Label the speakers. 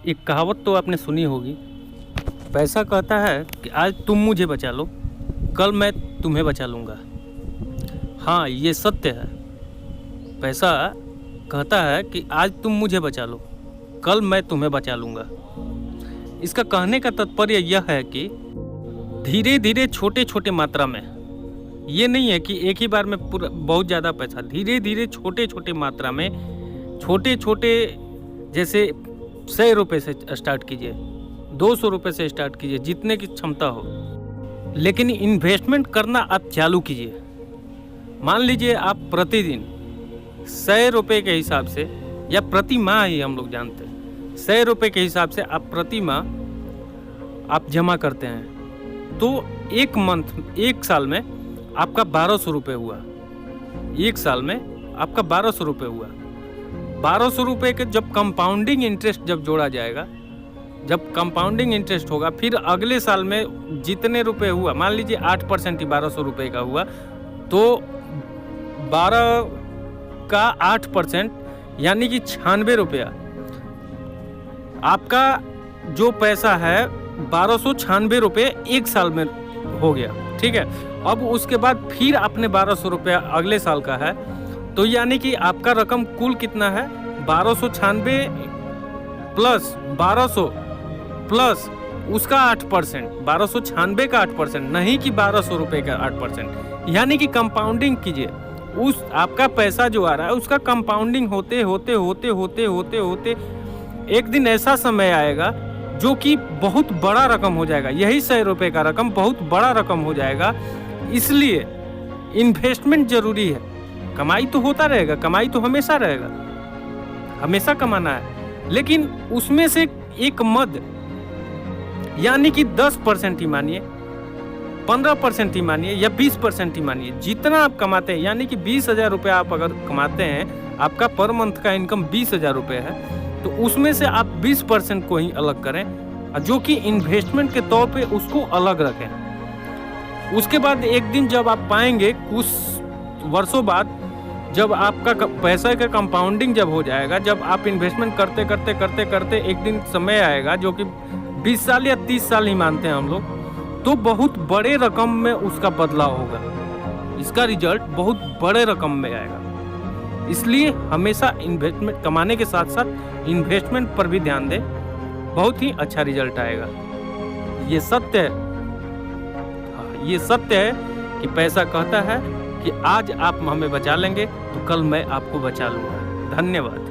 Speaker 1: एक कहावत तो आपने सुनी होगी, पैसा कहता है कि आज तुम मुझे बचा लो, कल मैं तुम्हें बचा लूँगा। हाँ, ये सत्य है। पैसा कहता है कि आज तुम मुझे बचा लो, कल मैं तुम्हें बचा लूँगा। इसका कहने का तात्पर्य यह है कि धीरे धीरे छोटे छोटे मात्रा में, ये नहीं है कि एक ही बार में पूरा बहुत ज़्यादा पैसा, धीरे धीरे छोटे छोटे मात्रा में, छोटे छोटे, जैसे 100 रुपये से स्टार्ट कीजिए, 200 रुपये से स्टार्ट कीजिए, जितने की क्षमता हो, लेकिन इन्वेस्टमेंट करना आप चालू कीजिए। मान लीजिए आप प्रतिदिन 100 रुपये के हिसाब से, या प्रति माह ही हम लोग जानते हैं, 100 रुपये के हिसाब से आप प्रति माह आप जमा करते हैं, तो एक साल में आपका 1200 रुपये हुआ। एक साल में आपका 1200 रुपये हुआ। 1200 रुपये के जब कंपाउंडिंग इंटरेस्ट जब जोड़ा जाएगा, जब कंपाउंडिंग इंटरेस्ट होगा, फिर अगले साल में जितने रुपए हुआ, मान लीजिए 8% ही 1200 रुपये का हुआ, तो 12 का 8% यानी कि 96 रुपया आपका जो पैसा है 1296 रुपये एक साल में हो गया। ठीक है, अब उसके बाद फिर आपने 1200 रुपया अगले साल का है, तो यानी कि आपका रकम कुल कितना है, 1296 प्लस 1200 प्लस उसका 8%, 1296 का 8%, नहीं कि 1200 रुपये का 8%। यानी कि कंपाउंडिंग कीजिए, उस आपका पैसा जो आ रहा है उसका कंपाउंडिंग होते होते होते होते होते होते एक दिन ऐसा समय आएगा जो कि बहुत बड़ा रकम हो जाएगा। यही 100 रुपये का रकम बहुत बड़ा रकम हो जाएगा। इसलिए इन्वेस्टमेंट जरूरी है। कमाई तो होता रहेगा, कमाई तो हमेशा रहेगा, हमेशा कमाना है, लेकिन उसमें से एक मद, यानी कि 10% ही मानिए, 15% ही मानिए, या 20% ही मानिए, जितना आप कमाते हैं, यानी कि 20,000 रुपये आप अगर कमाते हैं, आपका पर मंथ का इनकम 20,000 रुपये है, तो उसमें से आप 20% को ही अलग करें, जो कि इन्वेस्टमेंट के तौर पे उसको अलग रखें। उसके बाद एक दिन जब आप पाएंगे, कुछ वर्षों बाद, जब आपका पैसा का कंपाउंडिंग जब हो जाएगा, जब आप इन्वेस्टमेंट करते करते करते करते एक दिन समय आएगा जो कि 20 साल या 30 साल ही मानते हैं हम लोग, तो बहुत बड़े रकम में उसका बदलाव होगा, इसका रिजल्ट बहुत बड़े रकम में आएगा। इसलिए हमेशा इन्वेस्टमेंट, कमाने के साथ साथ इन्वेस्टमेंट पर भी ध्यान दें, बहुत ही अच्छा रिजल्ट आएगा। ये सत्य है। हाँ, ये सत्य है कि पैसा कहता है कि आज आप हमें बचा लेंगे तो कल मैं आपको बचा लूँगा। धन्यवाद।